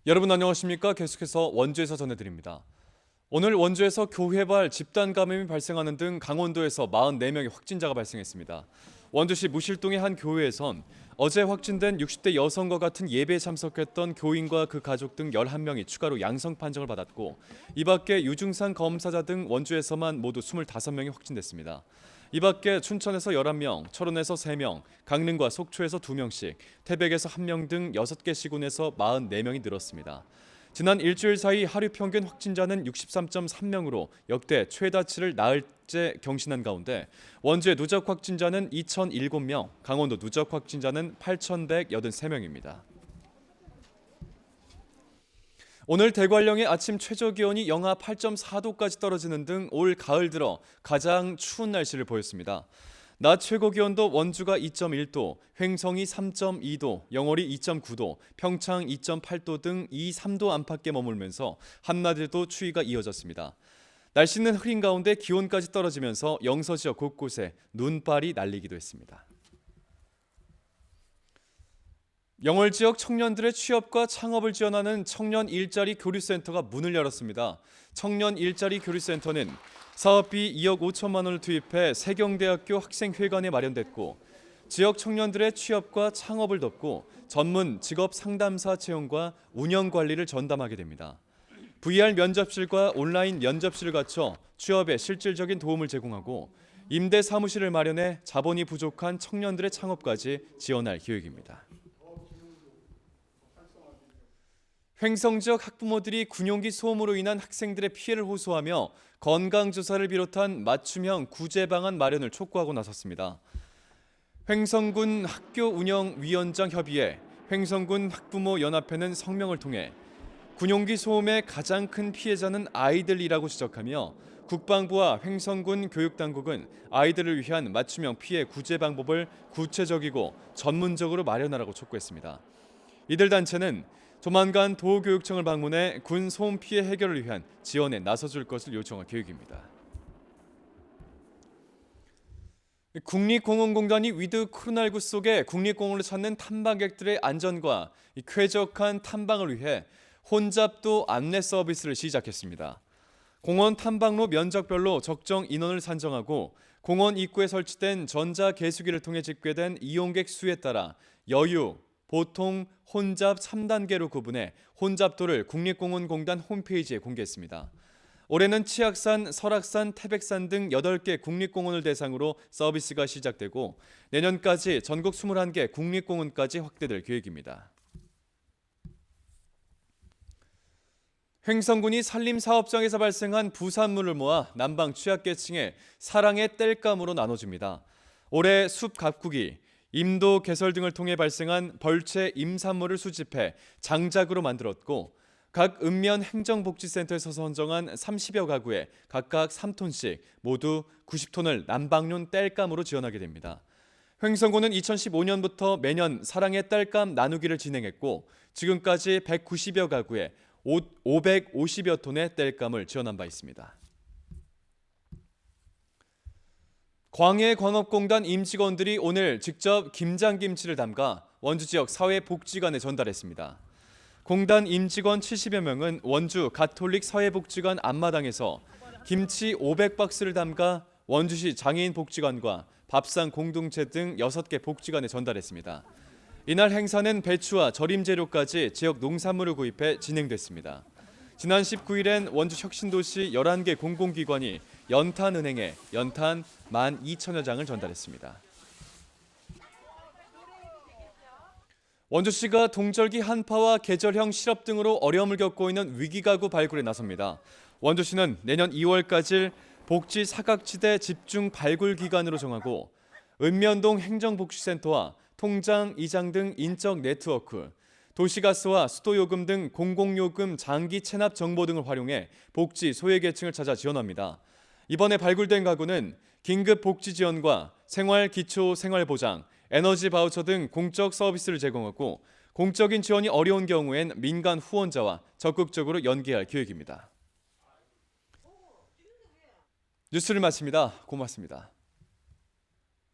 여러분 안녕하십니까? 계속해서 원주에서 전해드립니다. 오늘 원주에서 교회발 집단 감염이 발생하는 등 강원도에서 44명의 확진자가 발생했습니다. 원주시 무실동의 한 교회에선 어제 확진된 60대 여성과 같은 예배에 참석했던 교인과 그 가족 등 11명이 추가로 양성 판정을 받았고, 이 밖에 유증상 검사자 등 원주에서만 모두 25명이 확진됐습니다. 이 밖에 춘천에서 11명, 철원에서 3명, 강릉과 속초에서 2명씩, 태백에서 1명 등 6개 시군에서 44명이 늘었습니다. 지난 일주일 사이 하루 평균 확진자는 63.3명으로 역대 최다치를 나흘째 경신한 가운데 원주의 누적 확진자는 2,007명, 강원도 누적 확진자는 8,183명입니다. 오늘 대관령의 아침 최저 기온이 영하 8.4도까지 떨어지는 등 올 가을 들어 가장 추운 날씨를 보였습니다. 낮 최고 기온도 원주가 2.1도, 횡성이 3.2도, 영월이 2.9도, 평창 2.8도 등 2, 3도 안팎에 머물면서 한낮에도 추위가 이어졌습니다. 날씨는 흐린 가운데 기온까지 떨어지면서 영서 지역 곳곳에 눈발이 날리기도 했습니다. 영월 지역 청년들의 취업과 창업을 지원하는 청년 일자리 교류센터가 문을 열었습니다. 청년 일자리 교류센터는 사업비 2억 5천만 원을 투입해 세경대학교 학생회관에 마련됐고, 지역 청년들의 취업과 창업을 돕고 전문 직업 상담사 채용과 운영 관리를 전담하게 됩니다. VR 면접실과 온라인 면접실을 갖춰 취업에 실질적인 도움을 제공하고 임대 사무실을 마련해 자본이 부족한 청년들의 창업까지 지원할 계획입니다. 횡성 지역 학부모들이 군용기 소음으로 인한 학생들의 피해를 호소하며 건강조사를 비롯한 맞춤형 구제 방안 마련을 촉구하고 나섰습니다. 횡성군 학교운영위원장 협의회, 횡성군 학부모 연합회는 성명을 통해 군용기 소음의 가장 큰 피해자는 아이들이라고 지적하며 국방부와 횡성군 교육당국은 아이들을 위한 맞춤형 피해 구제 방법을 구체적이고 전문적으로 마련하라고 촉구했습니다. 이들 단체는 조만간 도교육청을 방문해 군 소음 피해 해결을 위한 지원에 나서줄 것을 요청할 계획입니다. 국립공원공단이 위드 코로나19 속에 국립공원을 찾는 탐방객들의 안전과 쾌적한 탐방을 위해 혼잡도 안내 서비스를 시작했습니다. 공원 탐방로 면적별로 적정 인원을 산정하고 공원 입구에 설치된 전자계수기를 통해 집계된 이용객 수에 따라 여유, 보통, 혼잡 3단계로 구분해 혼잡도를 국립공원공단 홈페이지에 공개했습니다. 올해는 치악산, 설악산, 태백산 등 8개 국립공원을 대상으로 서비스가 시작되고 내년까지 전국 21개 국립공원까지 확대될 계획입니다. 횡성군이 산림사업장에서 발생한 부산물을 모아 남방 취약계층에 사랑의 땔감으로 나눠줍니다. 올해 숲 가꾸기, 임도 개설 등을 통해 발생한 벌채 임산물을 수집해 장작으로 만들었고, 각 읍면 행정복지센터에서 선정한 30여 가구에 각각 3톤씩 모두 90톤을 남방용 땔감으로 지원하게 됩니다. 횡성군은 2015년부터 매년 사랑의 땔감 나누기를 진행했고 지금까지 190여 가구에 550여 톤의 땔감을 지원한 바 있습니다. 광해광업공단 임직원들이 오늘 직접 김장김치를 담가 원주 지역 사회복지관에 전달했습니다. 공단 임직원 70여 명은 원주 가톨릭 사회복지관 앞마당에서 김치 500박스를 담가 원주시 장애인복지관과 밥상 공동체 등 6개 복지관에 전달했습니다. 이날 행사는 배추와 절임 재료까지 지역 농산물을 구입해 진행됐습니다. 지난 19일엔 원주 혁신도시 11개 공공기관이 연탄은행에 연탄 12,000여 장을 전달했습니다. 원주시가 동절기 한파와 계절형 실업 등으로 어려움을 겪고 있는 위기가구 발굴에 나섭니다. 원주시는 내년 2월까지 복지 사각지대 집중 발굴 기간으로 정하고 읍면동 행정복지센터와 통장, 이장 등 인적 네트워크, 도시가스와 수도요금 등 공공요금 장기 체납 정보 등을 활용해 복지 소외계층을 찾아 지원합니다. 이번에 발굴된 가구는 긴급 복지 지원과 생활기초생활보장, 에너지 바우처 등 공적 서비스를 제공하고 공적인 지원이 어려운 경우엔 민간 후원자와 적극적으로 연계할 계획입니다. 뉴스를 마칩니다. 고맙습니다.